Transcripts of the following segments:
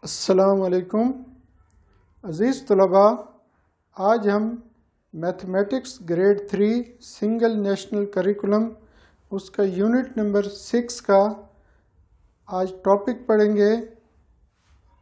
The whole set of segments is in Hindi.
अस्सलामुअलैकुम अज़ीज़ तलबा, आज हम mathematics grade 3 single national curriculum उसका यूनिट नंबर 6 का आज टॉपिक पढ़ेंगे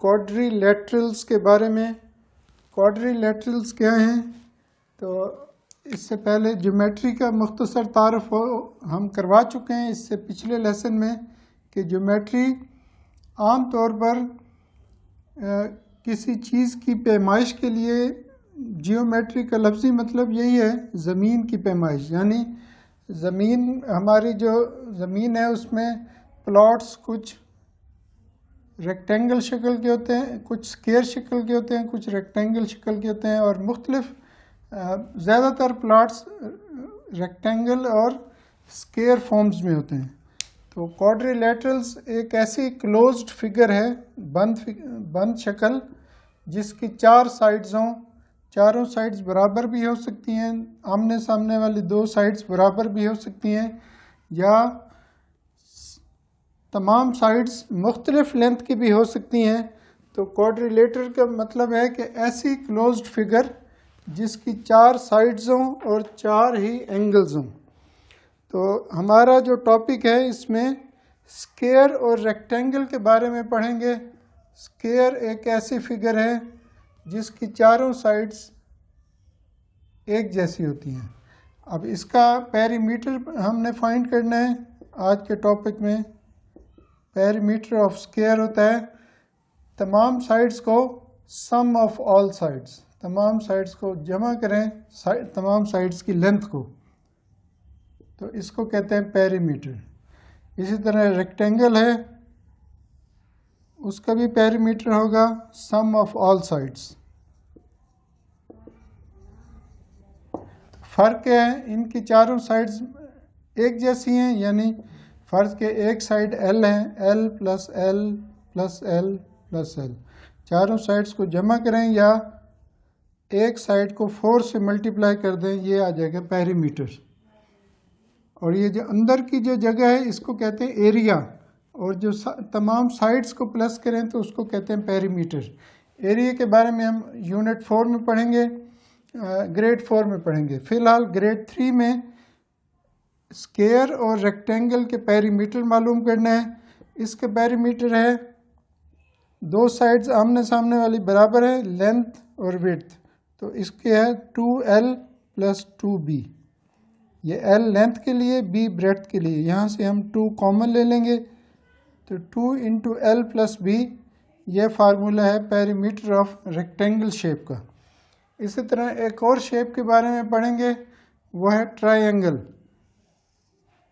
क्वाड्रिलैटरल्स के बारे में। क्वाड्रिलैटरल्स क्या हैं? तो इससे पहले ज्योमेट्री का मुख्तसर तारुफ हम करवा चुके हैं इससे पिछले लेसन में कि ज्योमेट्री आम तौर पर किसी चीज़ की पैमाइश के लिए जियोमेट्री का लफ्ज़ी मतलब यही है, ज़मीन की पैमाइश। यानी ज़मीन, हमारी जो ज़मीन है उसमें प्लॉट्स कुछ रेक्टेंगल शक्ल के होते हैं, कुछ स्क्वायर शक्ल के होते हैं, कुछ रेक्टेंगल शक्ल के होते हैं और मुख्तलिफ ज़्यादातर प्लॉट्स रेक्टेंगल और स्क्वायर फॉर्म्स में होते हैं। तो क्वाड्रिलैटरल्स एक ऐसी क्लोज्ड फिगर है, बंद शक्ल, जिसकी चार साइड्स हों। चारों साइड्स बराबर भी हो सकती हैं, आमने सामने वाली दो साइड्स बराबर भी हो सकती हैं, या तमाम साइड्स मुख्तलिफ लेंथ की भी हो सकती हैं। तो क्वाड्रिलेटर का मतलब है कि ऐसी क्लोज्ड फिगर जिसकी चार साइड्स हों और चार ही एंगल्स हों। तो हमारा जो टॉपिक है इसमें स्क्वायर और रेक्टेंगल के बारे में पढ़ेंगे। स्क्वायर एक ऐसी फिगर है जिसकी चारों साइड्स एक जैसी होती हैं। अब इसका पेरीमीटर हमने फाइंड करना है। आज के टॉपिक में पेरीमीटर ऑफ स्क्वायर होता है तमाम साइड्स को सम ऑफ ऑल साइड्स, तमाम साइड्स को जमा करें तमाम साइड्स की लेंथ को, तो इसको कहते हैं पेरीमीटर। इसी तरह रेक्टेंगल है, उसका भी पेरीमीटर होगा सम ऑफ ऑल साइड्स। फ़र्क है, इनकी चारों साइड्स एक जैसी हैं, यानी फ़र्ज़ के एक साइड एल है, L plus L plus L plus L. चारों साइड्स को जमा करें या एक साइड को 4 से मल्टीप्लाई कर दें, ये आ जाएगा पेरीमीटर। और ये जो अंदर की जो जगह है इसको कहते हैं एरिया, और जो तमाम साइड्स को प्लस करें तो उसको कहते हैं पेरीमीटर। एरिया के बारे में हम यूनिट 4 में पढ़ेंगे, ग्रेड 4 में पढ़ेंगे। फ़िलहाल ग्रेड 3 में स्क्वायर और रेक्टेंगल के पेरीमीटर मालूम करना है। इसके पेरीमीटर है, दो साइड्स आमने सामने वाली बराबर है, लेंथ और विड्थ। तो इसके है 2l प्लस 2b। ये l लेंथ के लिए, b ब्रेड्थ के लिए। यहाँ से हम 2 कॉमन ले लेंगे, तो 2 इंटू एल प्लस बी, ये फार्मूला है पेरीमीटर ऑफ रेक्टेंगल शेप का। इसी तरह एक और शेप के बारे में पढ़ेंगे, वो है ट्रायंगल।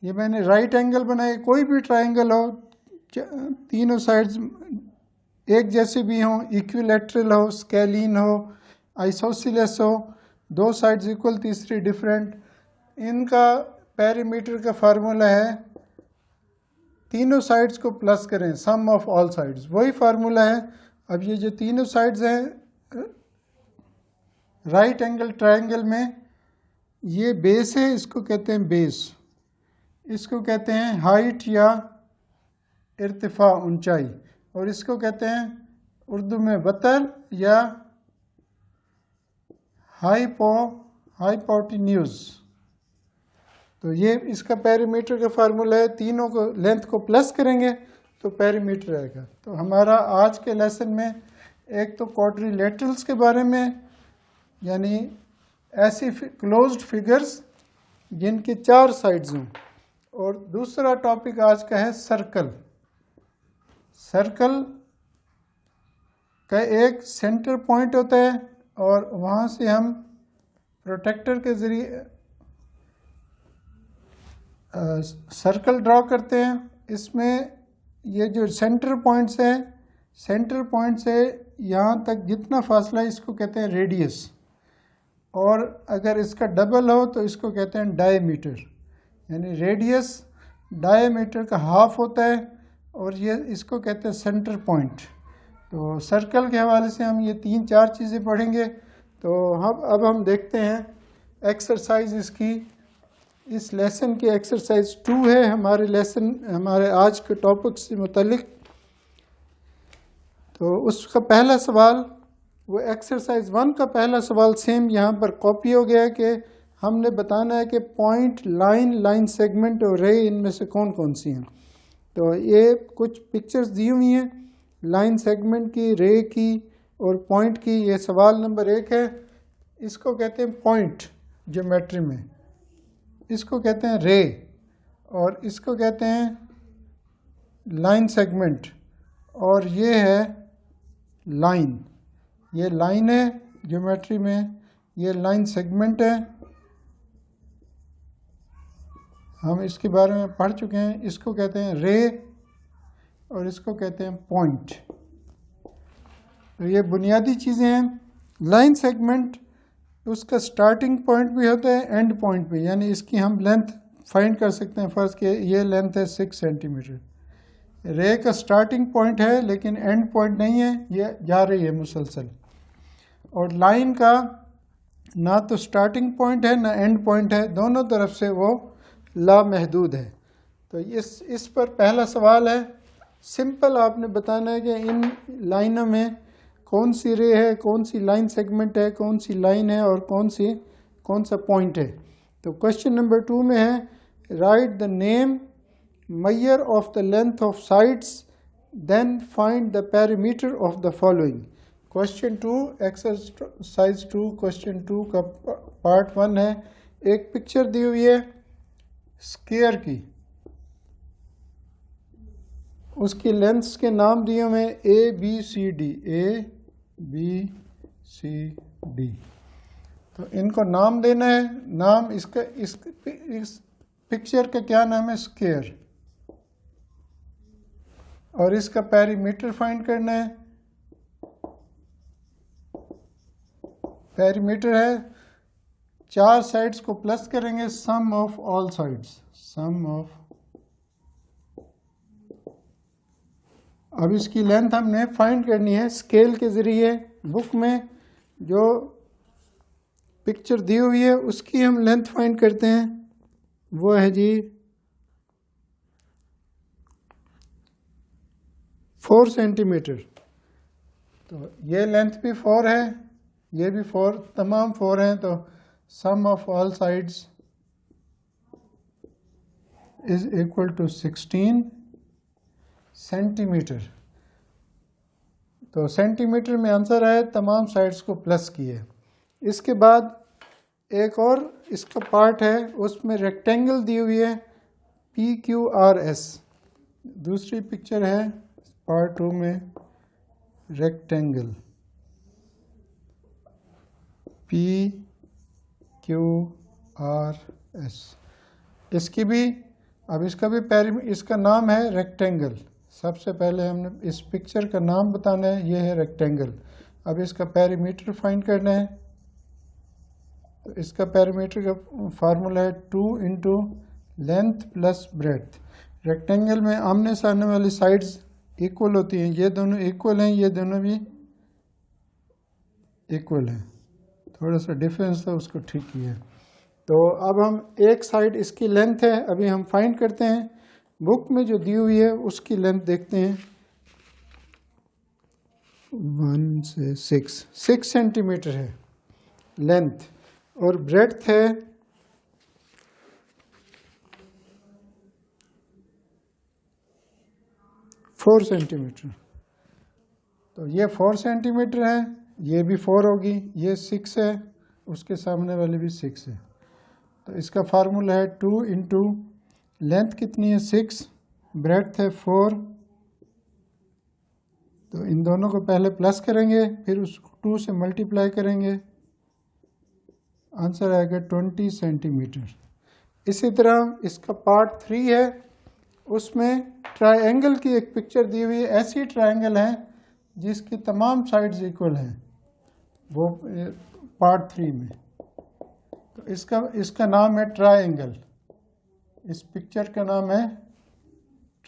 ये मैंने राइट एंगल बनाए, कोई भी ट्रायंगल हो, तीनों साइड्स एक जैसे भी हों, इक्विलैटरल हो, स्केलीन हो, आइसोसेलेस हो, दो साइड्स इक्वल तीसरी डिफरेंट। इनका पेरीमीटर का फार्मूला है तीनों साइड्स को प्लस करें, सम ऑफ ऑल साइड्स, वही फार्मूला है। अब ये जो तीनों साइड्स हैं राइट एंगल ट्रायंगल में, ये बेस है, इसको कहते हैं बेस। इसको कहते हैं हाइट या इर्तिफा, ऊंचाई, और इसको कहते हैं उर्दू में वतर या हाइपोटेन्यूज। तो ये इसका पेरीमीटर का फार्मूला है, तीनों को लेंथ को प्लस करेंगे तो पेरीमीटर आएगा। तो हमारा आज के लेसन में एक तो क्वाड्रिलैटरल्स के बारे में, यानी ऐसी क्लोज्ड फिगर्स जिनके चार साइड्स हों, और दूसरा टॉपिक आज का है सर्कल। सर्कल का एक सेंटर पॉइंट होता है और वहाँ से हम प्रोटेक्टर के ज़रिए सर्कल ड्रॉ करते हैं। इसमें ये जो सेंटर पॉइंट्स हैं, सेंटर पॉइंट से यहाँ तक जितना फासला है इसको कहते हैं रेडियस, और अगर इसका डबल हो तो इसको कहते हैं डायमीटर। यानी रेडियस डायमीटर का हाफ होता है, और ये इसको कहते हैं सेंटर पॉइंट। तो सर्कल के हवाले से हम ये 3-4 चीज़ें पढ़ेंगे। तो अब हम देखते हैं एक्सरसाइज इसकी। इस लेसन की एक्सरसाइज 2 है हमारे आज के टॉपिक से मुतालिक। तो उसका पहला सवाल, वो एक्सरसाइज 1 का पहला सवाल सेम यहाँ पर कॉपी हो गया कि हमने बताना है कि पॉइंट, लाइन, लाइन सेगमेंट और रे इनमें से कौन कौन सी हैं। तो ये कुछ पिक्चर्स दी हुई हैं लाइन सेगमेंट की, रे की और पॉइंट की। ये सवाल नंबर 1 है। इसको कहते हैं पॉइंट ज्योमेट्री में, इसको कहते हैं रे और इसको कहते हैं लाइन सेगमेंट और ये है लाइन। ये लाइन है ज्योमेट्री में, ये लाइन सेगमेंट है, हम इसके बारे में पढ़ चुके हैं। इसको कहते हैं रे और इसको कहते हैं पॉइंट। तो ये बुनियादी चीज़ें हैं। लाइन सेगमेंट उसका स्टार्टिंग पॉइंट भी होता है, एंड पॉइंट भी, यानी इसकी हम लेंथ फाइंड कर सकते हैं। फर्स्ट के ये लेंथ है 6 सेंटीमीटर। रे का स्टार्टिंग पॉइंट है लेकिन एंड पॉइंट नहीं है, ये जा रही है मुसलसल। और लाइन का ना तो स्टार्टिंग पॉइंट है ना एंड पॉइंट है, दोनों तरफ से वो लामहदूद है। तो इस पर पहला सवाल है, सिंपल आपने बताना है कि इन लाइनों में कौन सी रे है, कौन सी लाइन सेगमेंट है, कौन सी लाइन है और कौन सा पॉइंट है। तो क्वेश्चन नंबर 2 में है, right the name, measure of the length of sides, then find the perimeter of the following। Question 2 exercise 2 question 2 का पार्ट 1 है। एक पिक्चर दी हुई है स्क्वायर की, उसकी लेंथ्स के नाम दिए हुए A B C D, A B C D। तो इनको नाम देना है। नाम इसका इस पिक्चर का क्या नाम है? स्क्वायर। और इसका पेरीमीटर फाइंड करना है। पेरीमीटर है 4 साइड्स को प्लस करेंगे, sum of all sides, sum of. अब इसकी लेंथ हमने फाइंड करनी है स्केल के ज़रिए। बुक में जो पिक्चर दी हुई है उसकी हम लेंथ फाइंड करते हैं, वो है जी 4 सेंटीमीटर। तो ये लेंथ भी 4 है, ये भी 4, तमाम 4 हैं। तो sum of all sides is equal to 16 centimetre. तो सेंटीमीटर में आंसर है, तमाम साइड्स को प्लस किए। इसके बाद एक और इसका पार्ट है, उसमें रेक्टेंगल दी हुई है PQRS। दूसरी पिक्चर है पार्ट 2 में रेक्टेंगल PQRS। इसकी भी, अब इसका भी इसका नाम है रेक्टेंगल। सबसे पहले हमने इस पिक्चर का नाम बताना है, ये है रेक्टेंगल। अब इसका पेरीमीटर फाइंड करना है। तो इसका पेरीमीटर का फार्मूला है 2 into length plus breadth. Rectangle में आमने सामने वाली साइड्स इक्वल होती हैं, ये दोनों इक्वल हैं, ये दोनों भी इक्वल हैं। थोड़ा सा डिफरेंस था, उसको ठीक किया। तो अब हम एक साइड इसकी लेंथ है, अभी हम फाइंड करते हैं। बुक में जो दी हुई है उसकी लेंथ देखते हैं, 1 से 6 सेंटीमीटर है लेंथ, और ब्रेड्थ है 4 सेंटीमीटर। तो ये 4 सेंटीमीटर है, ये भी 4 होगी, ये 6 है, उसके सामने वाले भी 6 है। तो इसका फार्मूला है 2 इंटू लेंथ कितनी है 6, ब्रेड्थ है 4। तो इन दोनों को पहले प्लस करेंगे, फिर उसको 2 से मल्टीप्लाई करेंगे, आंसर आएगा 20 सेंटीमीटर। इसी तरह इसका पार्ट 3 है, उसमें ट्रायंगल की एक पिक्चर दी हुई है। ऐसी ट्रायंगल है जिसकी तमाम साइड्स इक्वल हैं, वो पार्ट 3 में। तो इसका नाम है ट्रायंगल। इस पिक्चर का नाम है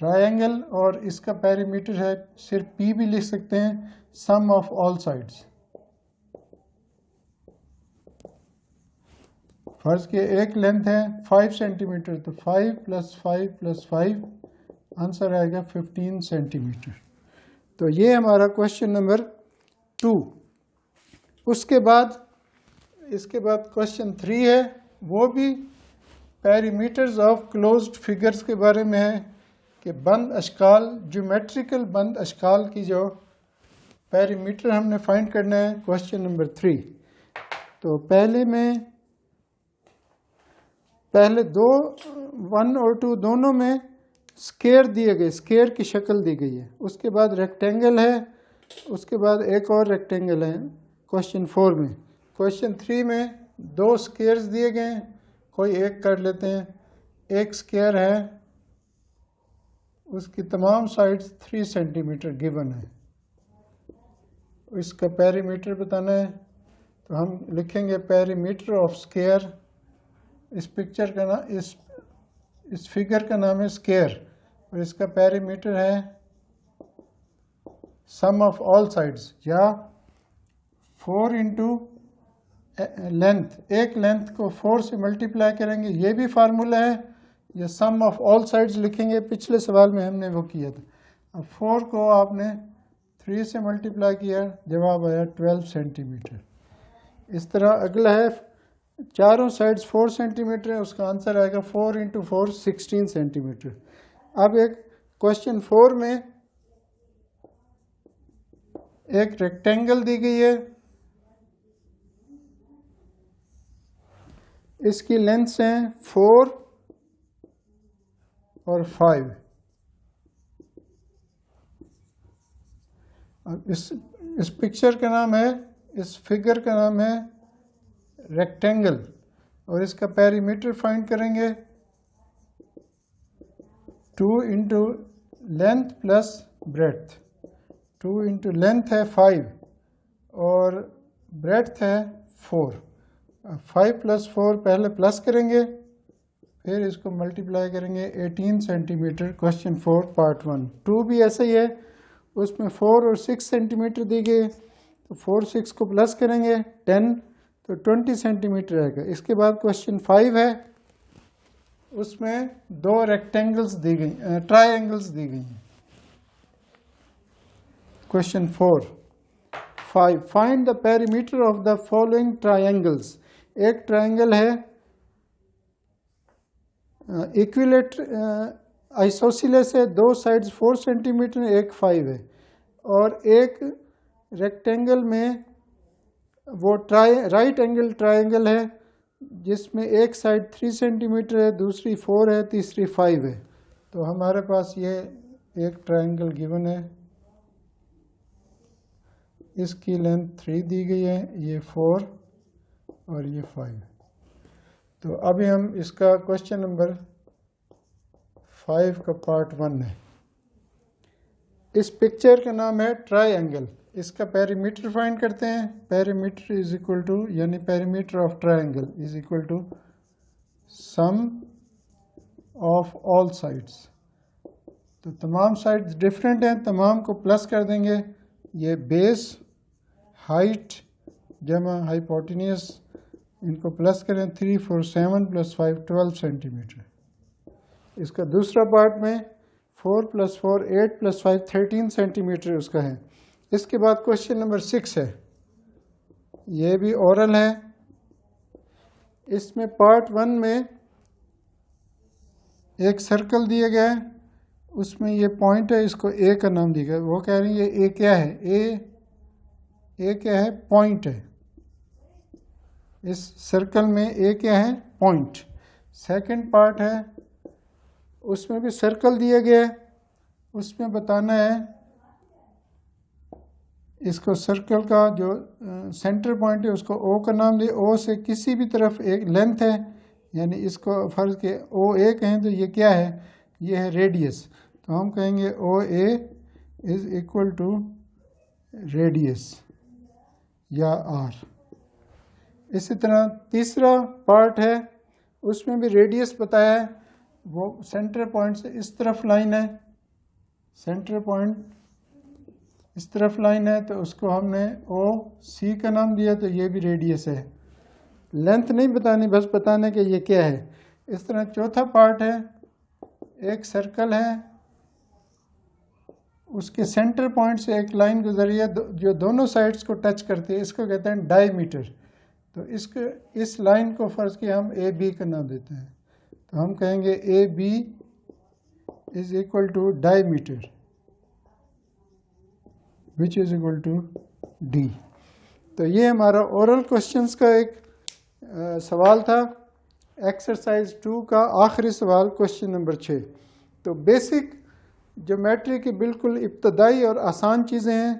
ट्रायंगल और इसका पेरीमीटर है, सिर्फ P भी लिख सकते हैं, सम ऑफ ऑल साइड्स। फर्ज के एक लेंथ है 5 सेंटीमीटर, तो 5 + 5 + 5 आंसर आएगा 15 सेंटीमीटर। तो ये हमारा क्वेश्चन नंबर 2। उसके बाद इसके बाद क्वेश्चन 3 है, वो भी पैरीमीटर्स ऑफ क्लोज्ड फिगर्स के बारे में है कि बंद अशकाल, ज्योमेट्रिकल बंद अशकाल की जो पैरीमीटर हमने फाइंड करना है, क्वेश्चन नंबर 3। तो पहले 1 और 2 दोनों में स्क्वायर दिए गए, स्क्वायर की शक्ल दी गई है। उसके बाद रेक्टेंगल है, उसके बाद एक और रेक्टेंगल है क्वेश्चन 4 में। क्वेश्चन 3 में 2 स्क्वायर्स दिए गए हैं, कोई एक कर लेते हैं। एक स्क्वायर है, उसकी तमाम साइड्स 3 सेंटीमीटर गिवन है। इसका पेरीमीटर बताना है, तो हम लिखेंगे पेरीमीटर ऑफ स्क्वायर। इस पिक्चर का नाम, इस फिगर का नाम है स्क्वायर और इसका पेरीमीटर है सम ऑफ ऑल साइड्स, या 4 इंटू लेंथ। एक लेंथ को 4 से मल्टीप्लाई करेंगे, ये भी फार्मूला है। या सम ऑफ ऑल साइड्स लिखेंगे, पिछले सवाल में हमने वो किया था। अब 4 को आपने 3 से मल्टीप्लाई किया, जवाब आया 12 सेंटीमीटर। इस तरह अगला है, चारों साइड्स 4 सेंटीमीटर है, उसका आंसर आएगा 4 इंटू 4 16 सेंटीमीटर। अब एक क्वेश्चन 4 में एक रेक्टेंगल दी गई है, इसकी लेंथ्स हैं 4 और 5। अब इस पिक्चर का नाम है, इस फिगर का नाम है रेक्टेंगल और इसका पेरीमीटर फाइंड करेंगे 2 into length plus breadth. 2 into length है 5 और ब्रेड्थ है 4। 5 प्लस 4 पहले प्लस करेंगे, फिर इसको मल्टीप्लाई करेंगे, 18 सेंटीमीटर। Question 4 part 1। 2 भी ऐसा ही है, उसमें 4 और 6 सेंटीमीटर दी गई, तो 4 6 को प्लस करेंगे 10, तो 20 सेंटीमीटर आएगा। इसके बाद क्वेश्चन 5 है, उसमें 2 रेक्टेंगल्स दी गई, ट्रायंगल्स दी गई हैं। Question 4 5, find the perimeter of the following triangles. एक ट्रायंगल है इक्विलेटरल आइसोसेलेस है, 2 साइड्स 4 सेंटीमीटर, एक 5 है। और एक रेक्टेंगल में वो राइट एंगल ट्रायंगल है, जिसमें एक साइड 3 सेंटीमीटर है, दूसरी 4 है, तीसरी 5 है। तो हमारे पास ये एक ट्रायंगल गिवन है, इसकी लेंथ 3 दी गई है, ये 4 और ये 5। तो अभी हम इसका क्वेश्चन नंबर 5 का पार्ट 1 है। इस पिक्चर का नाम है ट्रायंगल। इसका पेरीमीटर फाइंड करते हैं। पेरीमीटर इज इक्वल टू, यानी perimeter of triangle is equal to sum of all sides. तो तमाम साइड्स डिफरेंट हैं, तमाम को प्लस कर देंगे। ये बेस, हाइट जमा हाइपोटेन्यूस, इनको प्लस करें, 3 4 7 प्लस 5 12 सेंटीमीटर। इसका दूसरा पार्ट में 4 प्लस 4 8 प्लस 5 13 सेंटीमीटर उसका है। इसके बाद क्वेश्चन नंबर 6 है, ये भी ओरल है। इसमें पार्ट 1 में एक सर्कल दिया गया है, उसमें ये पॉइंट है, इसको ए का नाम दिया गया। वो कह रही है ए क्या है, ए क्या है, पॉइंट है। इस सर्कल में ए क्या है, पॉइंट। सेकंड पार्ट है, उसमें भी सर्कल दिया गया है, उसमें बताना है इसको सर्कल का जो सेंटर पॉइंट है उसको ओ का नाम दे। ओ से किसी भी तरफ एक लेंथ है, यानी इसको फर्ज के ओ ए कहें तो ये क्या है, ये है रेडियस। तो हम कहेंगे ओ ए इज इक्वल टू रेडियस या आर। इसी तरह तीसरा पार्ट है, उसमें भी रेडियस बताया है। वो सेंटर पॉइंट से इस तरफ लाइन है, सेंटर पॉइंट इस तरफ लाइन है, तो उसको हमने ओ सी का नाम दिया, तो ये भी रेडियस है। लेंथ नहीं बतानी, बस बताने के ये क्या है। इस तरह चौथा पार्ट है, एक सर्कल है, उसके सेंटर पॉइंट से एक लाइन गुजरी है जो दोनों साइड्स को टच करती है, इसको कहते हैं डायमीटर। तो इस लाइन को फ़र्ज़ किया हम ए बी का नाम देते हैं, तो हम कहेंगे A B is equal to diameter which is equal to D. तो ये हमारा ओरल क्वेश्चंस का एक सवाल था। एक्सरसाइज 2 का आखिरी सवाल क्वेश्चन नंबर 6। तो बेसिक ज्योमेट्री की बिल्कुल इब्तदाई और आसान चीज़ें हैं,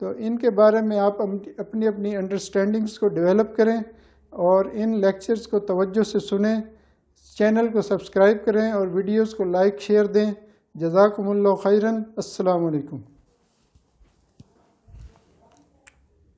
तो इनके बारे में आप अपनी अपनी अंडरस्टैंडिंग्स को डेवलप करें और इन लेक्चर्स को तवज्जो से सुनें। चैनल को सब्सक्राइब करें और वीडियोस को लाइक शेयर दें। जज़ाकुमुल्लाह खैरन। अस्सलामु अलैकुम।